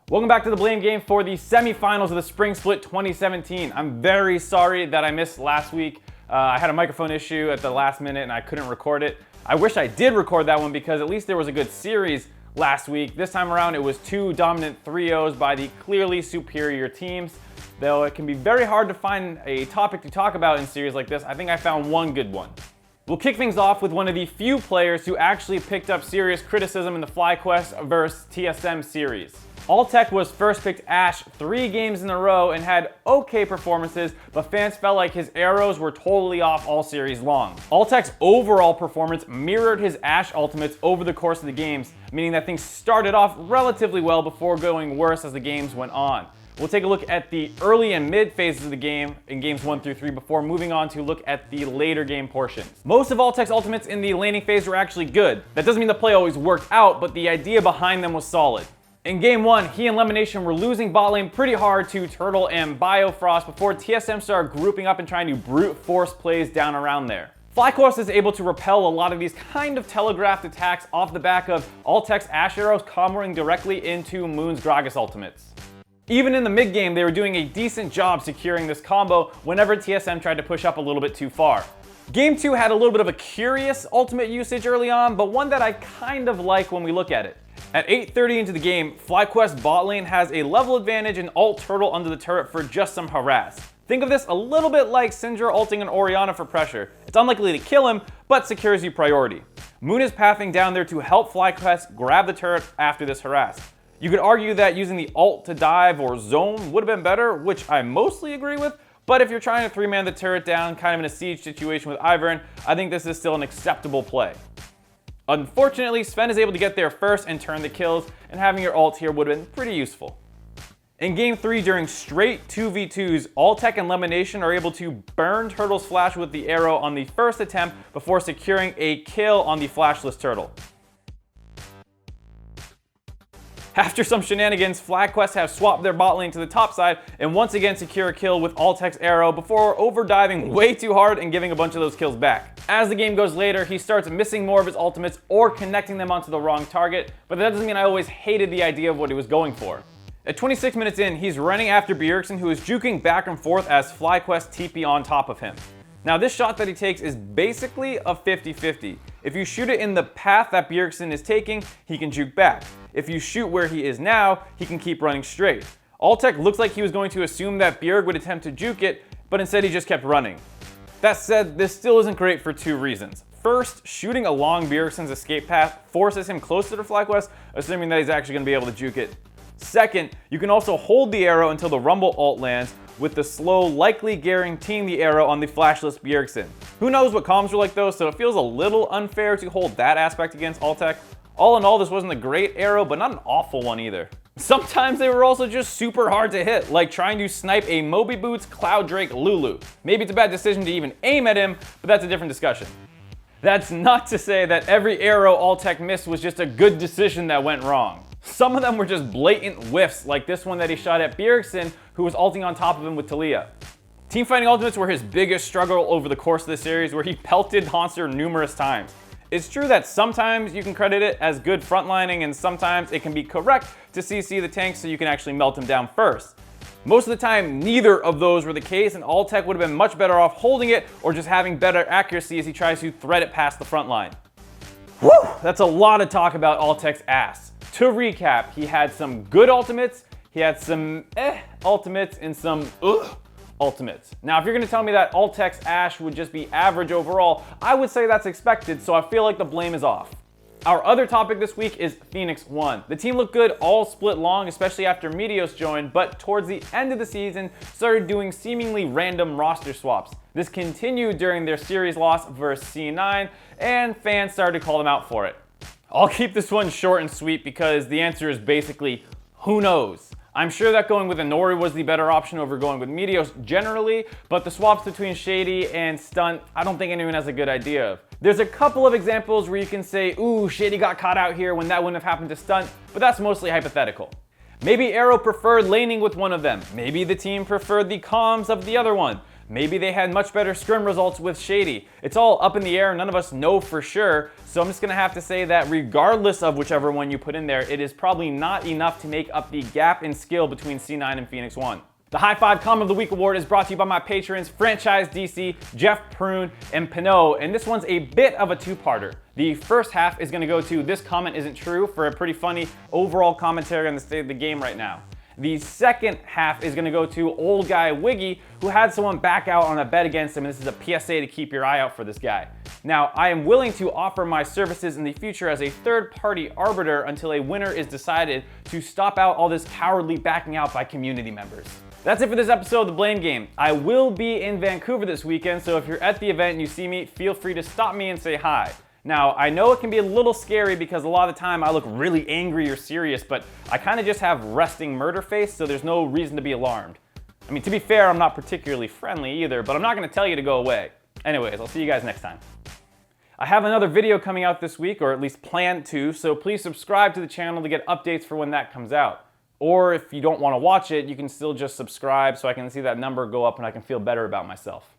Welcome back to the Blame Game for the semifinals of the Spring Split 2017. I'm very sorry that I missed last week. I had a microphone issue at the last minute and I couldn't record it. I wish I did record that one because at least there was a good series last week. This time around it was two dominant 3-0s by the clearly superior teams. Though it can be very hard to find a topic to talk about in series like this, I think I found one good one. We'll kick things off with one of the few players who actually picked up serious criticism in the FlyQuest vs TSM series. Altec was first picked Ashe 3 games in a row and had okay performances, but fans felt like his arrows were totally off all series long. Altec's overall performance mirrored his Ashe ultimates over the course of the games, meaning that things started off relatively well before going worse as the games went on. We'll take a look at the early and mid phases of the game in games 1 through 3 before moving on to look at the later game portions. Most of Altec's ultimates in the laning phase were actually good. That doesn't mean the play always worked out, but the idea behind them was solid. In game 1, he and Lemonation were losing bot lane pretty hard to Turtle and Biofrost before TSM started grouping up and trying to brute force plays down around there. FlyQuest is able to repel a lot of these kind of telegraphed attacks off the back of Altec's Ashe arrows comboing directly into Moon's Gragas ultimates. Even in the mid game, they were doing a decent job securing this combo whenever TSM tried to push up a little bit too far. Game 2 had a little bit of a curious ultimate usage early on, but one that I kind of like when we look at it. At 8:30 into the game, FlyQuest bot lane has a level advantage and ult Turtle under the turret for just some harass. Think of this a little bit like Syndra ulting an Orianna for pressure. It's unlikely to kill him, but secures you priority. Moon is pathing down there to help FlyQuest grab the turret after this harass. You could argue that using the ult to dive or zone would have been better, which I mostly agree with, but if you're trying to 3-man the turret down kind of in a siege situation with Ivern, I think this is still an acceptable play. Unfortunately, Sven is able to get there first and turn the kills, and having your ult here would have been pretty useful. In game 3, during straight 2v2s, Altec and Lemonation are able to burn Turtle's flash with the arrow on the first attempt before securing a kill on the flashless Turtle. After some shenanigans, FlyQuest have swapped their bot lane to the top side and once again secure a kill with Altec's arrow before overdiving way too hard and giving a bunch of those kills back. As the game goes later, he starts missing more of his ultimates or connecting them onto the wrong target, but that doesn't mean I always hated the idea of what he was going for. At 26 minutes in, he's running after Bjergsen, who is juking back and forth as FlyQuest TP on top of him. Now this shot that he takes is basically a 50-50. If you shoot it in the path that Bjergsen is taking, he can juke back. If you shoot where he is now, he can keep running straight. Altec looks like he was going to assume that Bjerg would attempt to juke it, but instead he just kept running. That said, this still isn't great for two reasons. First, shooting along Bjergsen's escape path forces him closer to FlyQuest, assuming that he's actually going to be able to juke it. Second, you can also hold the arrow until the Rumble ult lands, with the slow likely guaranteeing the arrow on the flashless Bjergsen. Who knows what comms are like though, so it feels a little unfair to hold that aspect against Altec. All in all, this wasn't a great arrow, but not an awful one either. Sometimes they were also just super hard to hit, like trying to snipe a Moby Boots Cloud Drake Lulu. Maybe it's a bad decision to even aim at him, but that's a different discussion. That's not to say that every arrow Altec missed was just a good decision that went wrong. Some of them were just blatant whiffs, like this one that he shot at Bjergsen, who was ulting on top of him with Talia. Teamfighting ultimates were his biggest struggle over the course of the series, where he pelted Honster numerous times. It's true that sometimes you can credit it as good frontlining, and sometimes it can be correct to CC the tank so you can actually melt him down first. Most of the time, neither of those were the case, and Altec would have been much better off holding it or just having better accuracy as he tries to thread it past the front line. Whew, that's a lot of talk about Altec's ass. To recap, he had some good ultimates, he had some ultimates, and some ultimates. Now, if you're gonna tell me that Altec's Ashe would just be average overall, I would say that's expected, so I feel like the blame is off. Our other topic this week is Phoenix 1. The team looked good all split long, especially after Meteos joined, but towards the end of the season, started doing seemingly random roster swaps. This continued during their series loss versus C9, and fans started to call them out for it. I'll keep this one short and sweet because the answer is basically, who knows? I'm sure that going with Inori was the better option over going with Meteos generally, but the swaps between Shady and Stunt, I don't think anyone has a good idea of. There's a couple of examples where you can say, ooh, Shady got caught out here when that wouldn't have happened to Stunt, but that's mostly hypothetical. Maybe Arrow preferred laning with one of them. Maybe the team preferred the comms of the other one. Maybe they had much better scrim results with Shady. It's all up in the air, none of us know for sure, so I'm just gonna have to say that regardless of whichever one you put in there, it is probably not enough to make up the gap in skill between C9 and Phoenix 1. The High Five Comment of the Week award is brought to you by my patrons, Franchise DC, Jeff Prune, and Pinot, and this one's a bit of a two-parter. The first half is gonna go to This Comment Isn't True for a pretty funny overall commentary on the state of the game right now. The second half is gonna go to Old Guy Wiggy, who had someone back out on a bet against him, and this is a PSA to keep your eye out for this guy. Now, I am willing to offer my services in the future as a third-party arbiter until a winner is decided to stop out all this cowardly backing out by community members. That's it for this episode of The Blame Game. I will be in Vancouver this weekend, so if you're at the event and you see me, feel free to stop me and say hi. Now, I know it can be a little scary because a lot of the time I look really angry or serious, but I kind of just have resting murder face, so there's no reason to be alarmed. I mean, to be fair, I'm not particularly friendly either, but I'm not going to tell you to go away. Anyways, I'll see you guys next time. I have another video coming out this week, or at least plan to, so please subscribe to the channel to get updates for when that comes out. Or if you don't want to watch it, you can still just subscribe so I can see that number go up and I can feel better about myself.